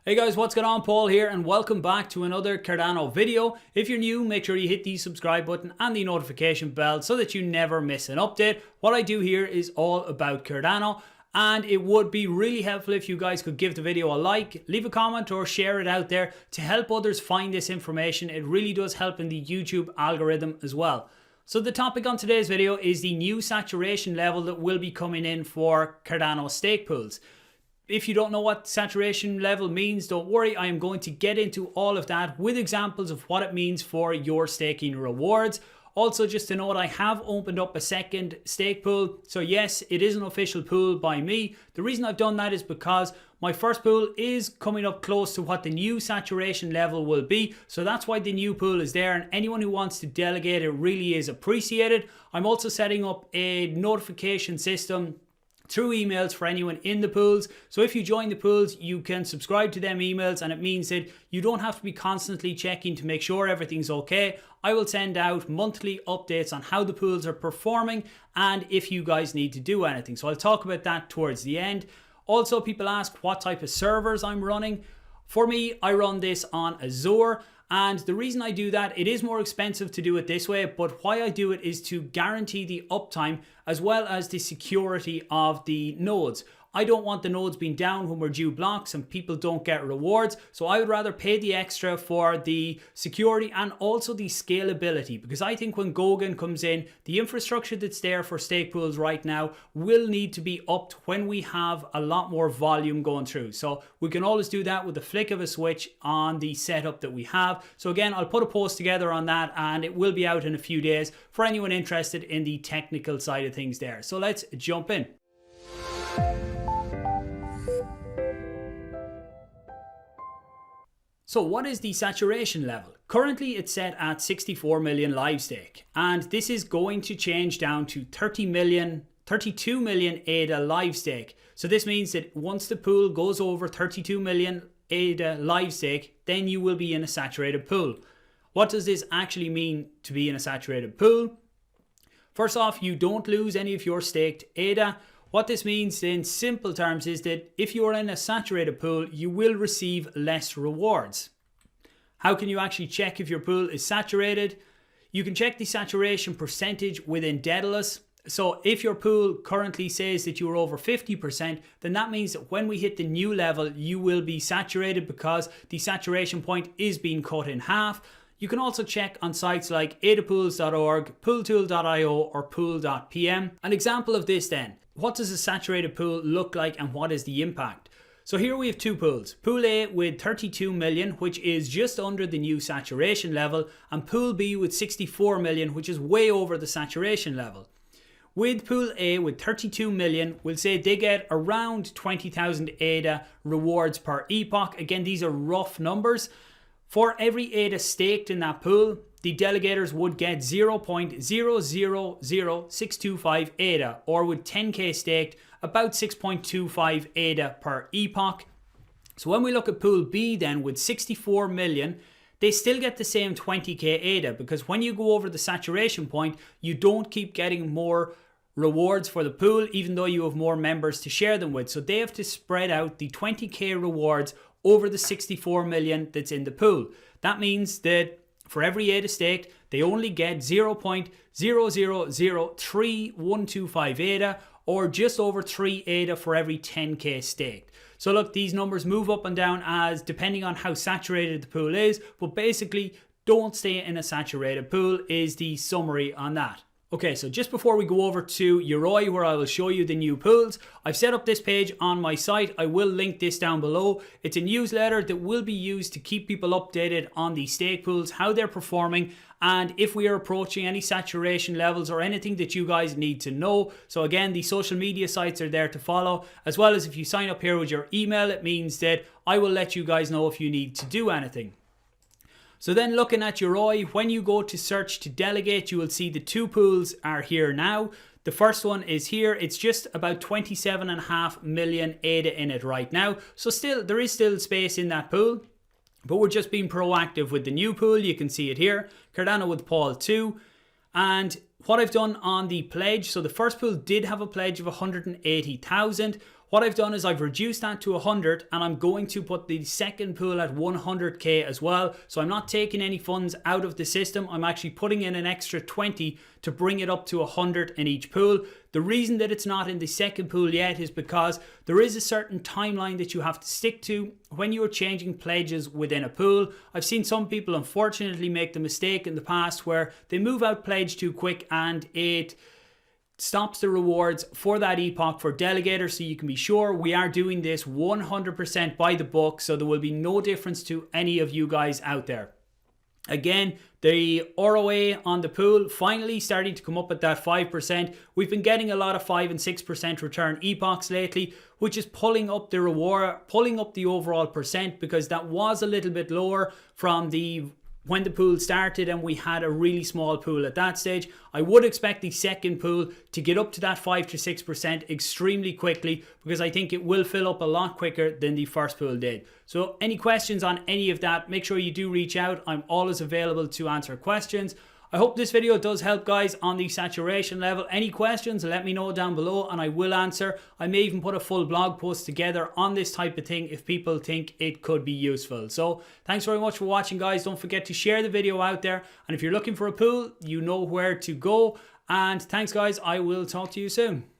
Hey guys, what's going on? Paul here and welcome back to another Cardano video. If you're new, make sure you hit the subscribe button and the notification bell so that you never miss an update. What I do here is all about Cardano, and it would be really helpful if you guys could give the video a like, leave a comment or share it out there to help others find this information. It really does help in the YouTube algorithm as well. So the topic on today's video is the new saturation level that will be coming in for Cardano stake pools. If you don't know what saturation level means, don't worry, I am going to get into all of that with examples of what it means for your staking rewards. Also, just to note, I have opened up a second stake pool. So yes, it is an official pool by me. The reason I've done that is because my first pool is coming up close to what the new saturation level will be. So that's why the new pool is there, and anyone who wants to delegate it really is appreciated. I'm also setting up a notification system through emails for anyone in the pools. So if you join the pools, you can subscribe to them emails, and it means that you don't have to be constantly checking to make sure everything's okay. I will send out monthly updates on how the pools are performing and if you guys need to do anything. So I'll talk about that towards the end. Also, people ask what type of servers I'm running. For me, I run this on Azure. And the reason I do that, it is more expensive to do it this way, but why I do it is to guarantee the uptime as well as the security of the nodes. I don't want the nodes being down when we're due blocks and people don't get rewards. So I would rather pay the extra for the security and also the scalability, because I think when Goguen comes in, the infrastructure that's there for stake pools right now will need to be upped when we have a lot more volume going through. So we can always do that with the flick of a switch on the setup that we have. So again, I'll put a post together on that and it will be out in a few days for anyone interested in the technical side of things there. So let's jump in. So what is the saturation level? Currently it's set at 64 million live stake, and this is going to change down to 32 million ADA live stake. So this means that once the pool goes over 32 million ADA live stake, then you will be in a saturated pool. What does this actually mean to be in a saturated pool? First off, you don't lose any of your staked ADA. What this means in simple terms is that if you are in a saturated pool, you will receive less rewards. How can you actually check if your pool is saturated? You can check the saturation percentage within Daedalus. So if your pool currently says that you are over 50%, then that means that when we hit the new level, you will be saturated because the saturation point is being cut in half. You can also check on sites like adapools.org, pooltool.io or pool.pm. An example of this then. What does a saturated pool look like and what is the impact? So here we have two pools. Pool A with 32 million, which is just under the new saturation level, and Pool B with 64 million, which is way over the saturation level. With Pool A with 32 million, we'll say they get around 20,000 ADA rewards per epoch. Again, these are rough numbers. For every ADA staked in that pool, the delegators would get 0.000625 ADA, or with 10k staked, about 6.25 ADA per epoch. So when we look at Pool B then with 64 million, they still get the same 20k ADA, because when you go over the saturation point, you don't keep getting more rewards for the pool, even though you have more members to share them with. So they have to spread out the 20k rewards over the 64 million that's in the pool. That means that for every ADA staked, they only get 0.00033125 ADA, or just over 3 ADA for every 10k staked. So look, these numbers move up and down as depending on how saturated the pool is, but basically don't stay in a saturated pool is the summary on that. Okay, so just before we go over to Yoroi, where I will show you the new pools, I've set up this page on my site. I will link this down below. It's a newsletter that will be used to keep people updated on the stake pools, how they're performing, and if we are approaching any saturation levels or anything that you guys need to know. So again, the social media sites are there to follow, as well as if you sign up here with your email, it means that I will let you guys know if you need to do anything. So then looking at Yoroi, when you go to search to delegate, you will see the two pools are here now. The first one is here. It's just about 27.5 million ADA in it right now. So there is still space in that pool, but we're just being proactive with the new pool. You can see it here, Cardano with Paul 2. And what I've done on the pledge, so the first pool did have a pledge of 180,000. what I've done is I've reduced that to 100, and I'm going to put the second pool at 100k as well. So I'm not taking any funds out of the system. I'm actually putting in an extra 20 to bring it up to 100 in each pool. The reason that it's not in the second pool yet is because there is a certain timeline that you have to stick to when you are changing pledges within a pool. I've seen some people unfortunately make the mistake in the past where they move out pledge too quick and it stops the rewards for that epoch for delegators. So you can be sure we are doing this 100% by the book, so there will be no difference to any of you guys out there. Again, the ROA on the pool finally starting to come up at that 5%. We've been getting a lot of 5 and 6% return epochs lately, which is pulling up the reward, pulling up the overall percent, because that was a little bit lower from when the pool started and we had a really small pool at that stage. I would expect the second pool to get up to that 5 to 6% extremely quickly, because I think it will fill up a lot quicker than the first pool did. So any questions on any of that, make sure you do reach out. I'm always available to answer questions. I hope this video does help, guys, on the saturation level. Any questions, let me know down below and I will answer. I may even put a full blog post together on this type of thing if people think it could be useful. So thanks very much for watching, guys. Don't forget to share the video out there. And if you're looking for a pool, you know where to go. And thanks, guys. I will talk to you soon.